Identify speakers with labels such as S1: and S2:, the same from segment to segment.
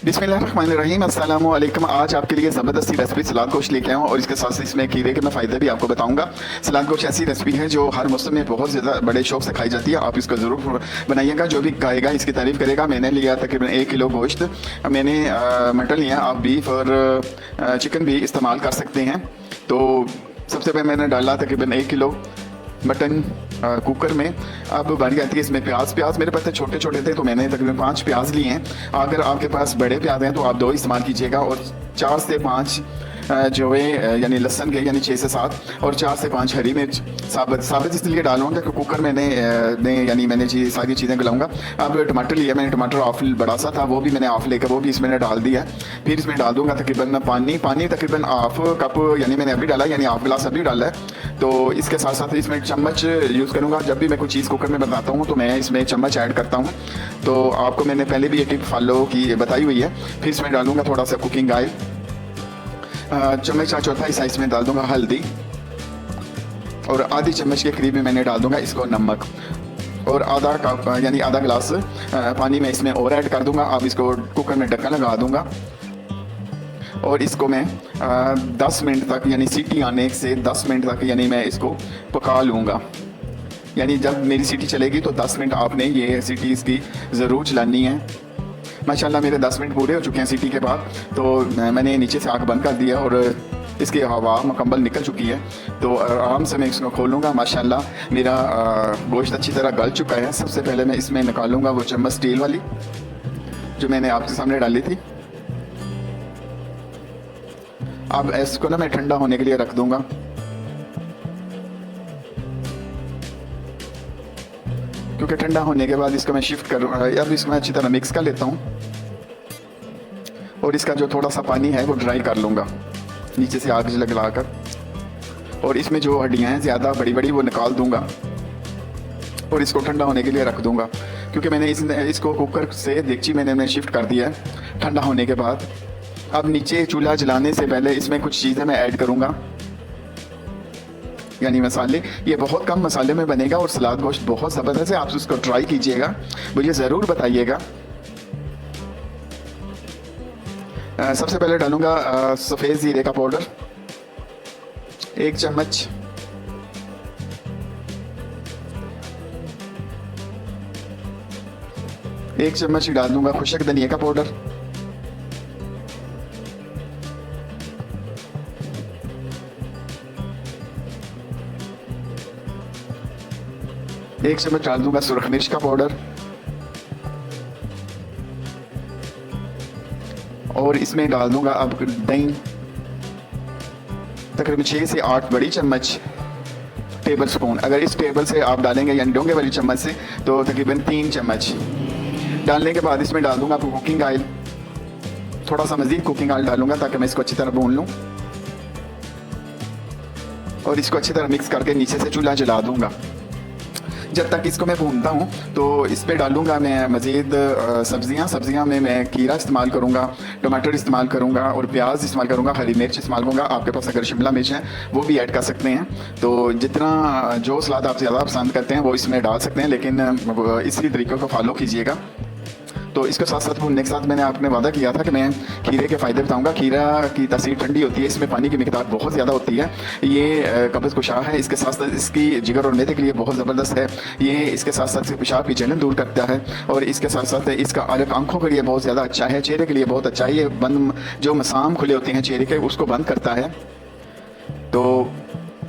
S1: बिस्मिल्लाहिर्रहमानिर्रहीम, अस्सलाम वालेकुम। आज आपके लिए ज़बरदस्ती रेसिपी सलाद गोश्त लेके आया हूँ और इसके साथ साथ इसमें खीरे के मैं फ़ायदे भी आपको बताऊंगा। सलाद गोश्त ऐसी रेसिपी है जो हर मौसम में बहुत ज़्यादा बड़े शौक से खाई जाती है। आप इसको ज़रूर बनाइएगा, जो भी खाएगा इसकी तारीफ़ करेगा। मैंने लिया तकरीबन 1 किलो गोश्त। मैंने मटन लिया, आप बीफ और चिकन भी इस्तेमाल कर सकते हैं। तो सबसे पहले मैंने डाला तकरीबन 1 किलो मटन कुकर में। अब बारी आती है इसमें प्याज मेरे पास छोटे छोटे थे तो मैंने तकरीबन 5 प्याज लिए हैं। अगर आपके पास बड़े प्याज हैं तो आप 2 इस्तेमाल कीजिएगा, और 4 से 5 जो है यानी लहसन के यानी 6 से 7, और 4 से 5 हरी मिर्च साबित इसलिए डालूंगा कि कुकर मैंने यानी मैंने सारी चीज़ें गलाऊंगा। अब टमाटर लिया मैंने, टमाटर हाफ बड़ा सा था, वो भी मैंने हाफ लेकर वो भी इसमें डाल दिया। फिर इसमें डाल दूंगा तकरीबन पानी तकरीबन हाफ कप, यानी मैंने अभी डाला, यानी हाफ गिलास अभी डाला है। तो इसके साथ साथ इसमें चम्मच यूज़ करूँगा। जब भी मैं कोई चीज़ कुकर में बनाता हूँ तो मैं इसमें चम्मच ऐड करता हूँ। तो आपको मैंने पहले भी ये टिप फॉलो की बताई हुई है। फिर इसमें डालूंगा थोड़ा सा कुकिंग ऑयल, चम्मच का चौथाई साइज में डाल दूंगा हल्दी, और आधी चम्मच के करीब में मैंने डाल दूंगा इसको नमक, और आधा कप यानी आधा गिलास पानी में इसमें और ऐड कर दूंगा। अब इसको कुकर में ढक्कन लगा दूंगा और इसको मैं 10 मिनट तक, यानी सीटी आने से 10 मिनट तक यानी मैं इसको पका लूँगा। यानी जब मेरी सीटी चलेगी तो 10 मिनट आपने ये सीटी इसकी ज़रूर चलानी है। माशाल्लाह मेरे 10 मिनट पूरे हो चुके हैं सीटी के बाद। तो मैंने नीचे से आँख बंद कर दिया और इसकी हवा मुकम्मल निकल चुकी है। तो आराम से मैं इसको खोलूँगा। माशाल्लाह मेरा गोश्त अच्छी तरह गल चुका है। सबसे पहले मैं इसमें निकालूँगा वो चम्मच स्टील वाली जो मैंने आपके सामने डाली थी। अब इसको ना मैं ठंडा होने के लिए रख दूँगा। क्योंकि ठंडा होने के बाद इसको मैं शिफ्ट करूँ। अब इसको मैं अच्छी तरह मिक्स कर लेता हूँ और इसका जो थोड़ा सा पानी है वो ड्राई कर लूँगा नीचे से आग लगा कर, और इसमें जो हड्डियाँ हैं ज़्यादा बड़ी बड़ी वो निकाल दूँगा और इसको ठंडा होने के लिए रख दूँगा। क्योंकि मैंने इसको कुकर से देगची मैंने शिफ्ट कर दिया है ठंडा होने के बाद। अब नीचे चूल्हा जलाने से पहले इसमें कुछ चीज़ें मैं ऐड करूँगा, यानी मसाले। ये बहुत कम मसाले में बनेगा और सलाद गोश्त बहुत ज़बरदस्त है। आप उसको ट्राई कीजिएगा, मुझे ज़रूर बताइएगा। सबसे पहले डालूंगा सफ़ेद ज़ीरे का पाउडर 1 चम्मच, एक चम्मच डाल दूंगा खुशक धनिया का पाउडर, 1 चम्मच डाल दूंगा सुरख मिर्च का पाउडर, और इसमें डाल दूंगा अब दही तकरीबन 6 से 8 बड़ी चम्मच टेबल स्पून। अगर इस टेबल से आप डालेंगे यानी डोंगे वाली चम्मच से तो तकरीबन 3 चम्मच। डालने के बाद इसमें डाल दूंगा आपको कुकिंग ऑयल, थोड़ा सा मज़ीद कुकिंग ऑयल डालूंगा ताकि मैं इसको अच्छी तरह भून लूँ, और इसको अच्छी तरह मिक्स करके नीचे से चूल्हा जला दूंगा। जब तक इसको मैं भूनता हूँ तो इस पर डालूंगा मैं मज़ीद सब्ज़ियाँ में मैं खीरा इस्तेमाल करूँगा, टमाटर इस्तेमाल करूँगा और प्याज इस्तेमाल करूँगा, हरी मिर्च इस्तेमाल करूँगा। आपके पास अगर शिमला मिर्च है वो भी ऐड कर सकते हैं। तो जितना जो सलाद आप ज़्यादा पसंद करते हैं वो इसमें डाल सकते हैं, लेकिन इसी तरीक़े को फॉलो कीजिएगा। तो इसके साथ साथ भूनने के साथ मैंने आपने वादा किया था कि मैं खीरे के फ़ायदे बताऊंगा। खीरा की तासीर ठंडी होती है, इसमें पानी की मिकदार बहुत ज़्यादा होती है, ये कब्ज़ कुशा है। इसके साथ साथ इसकी जिगर और मैदे के लिए बहुत ज़बरदस्त है। ये इसके साथ साथ पेशाब की जलन दूर करता है, और इसके साथ साथ इसका अलग आंखों के लिए बहुत ज़्यादा अच्छा है, चेहरे के लिए बहुत अच्छा है। ये बंद जो मसाम खुले होते हैं चेहरे के उसको बंद करता है। तो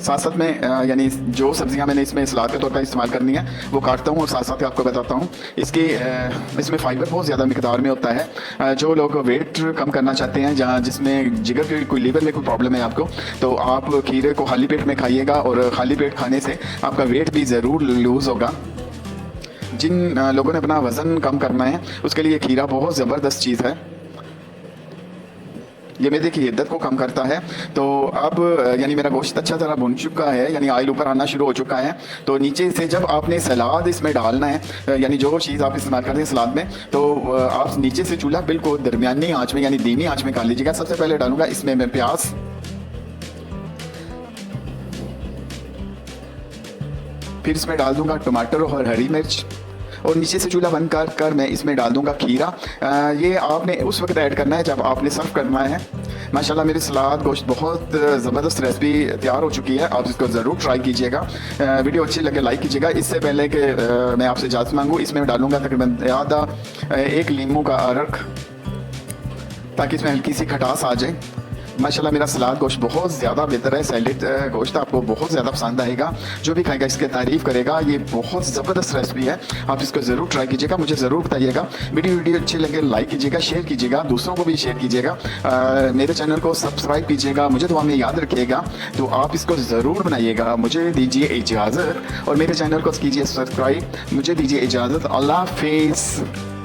S1: साथ साथ में यानी जो सब्जियां मैंने इसमें सलाद के तौर पर इस्तेमाल करनी है वो काटता हूँ, और साथ साथ आपको बताता हूँ इसमें फ़ाइबर बहुत ज़्यादा मिकदार में होता है। जो लोग वेट कम करना चाहते हैं, जहाँ जिसमें जिगर की कोई लीवर में कोई प्रॉब्लम है आपको, तो आप खीरे को खाली पेट में खाइएगा, और खाली पेट खाने से आपका वेट भी ज़रूर लूज़ होगा। जिन लोगों ने अपना वज़न कम करना है उसके लिए खीरा बहुत ज़बरदस्त चीज़ है। ये मैदे की हिद्दत को कम करता है। तो अब यानी मेरा गोश्त अच्छा तरह भुन चुका है, यानी ऑयल ऊपर आना शुरू हो चुका है। तो नीचे से जब आपने सलाद इसमें डालना है, यानी जो चीज़ आप इस्तेमाल करते हैं सलाद में, तो आप नीचे से चूल्हा बिल्कुल दरमियानी आंच में यानी धीमी आंच में कर लीजिएगा। सबसे पहले डालूंगा इसमें मैं प्याज, फिर इसमें डाल दूंगा टमाटर और हरी मिर्च, और नीचे से चूल्हा बंद कर मैं इसमें डाल दूंगा खीरा। ये आपने उस वक्त ऐड करना है जब आपने सर्व करना है। माशाल्लाह मेरी सलाद गोश्त बहुत ज़बरदस्त रेसिपी तैयार हो चुकी है, आप इसको ज़रूर ट्राई कीजिएगा। वीडियो अच्छी लगे लाइक कीजिएगा। इससे पहले कि मैं आपसे इजाज़त मांगूँ, इसमें डालूंगा तकरीबन आधा 1 लीमू का अरक, ताकि इसमें हल्की सी खटास आ जाए। माशाल्लाह मेरा सलाद गोश्त बहुत ज़्यादा बेहतर है। सैलेड गोश्त आपको बहुत ज़्यादा पसंद आएगा, जो भी खाएगा इसकी तारीफ़ करेगा। ये बहुत ज़बरदस्त रेसिपी है, आप इसको ज़रूर ट्राई कीजिएगा, मुझे ज़रूर बताइएगा। वीडियो अच्छी लगे लाइक कीजिएगा, शेयर कीजिएगा, दूसरों को भी शेयर कीजिएगा। मेरे चैनल को सब्सक्राइब कीजिएगा, मुझे दुआ में याद रखिएगा। तो आप इसको ज़रूर बनाइएगा। मुझे दीजिए इजाज़त और मेरे चैनल को कीजिए सब्सक्राइब। मुझे दीजिए इजाज़त। अल्लाह हाफिज़।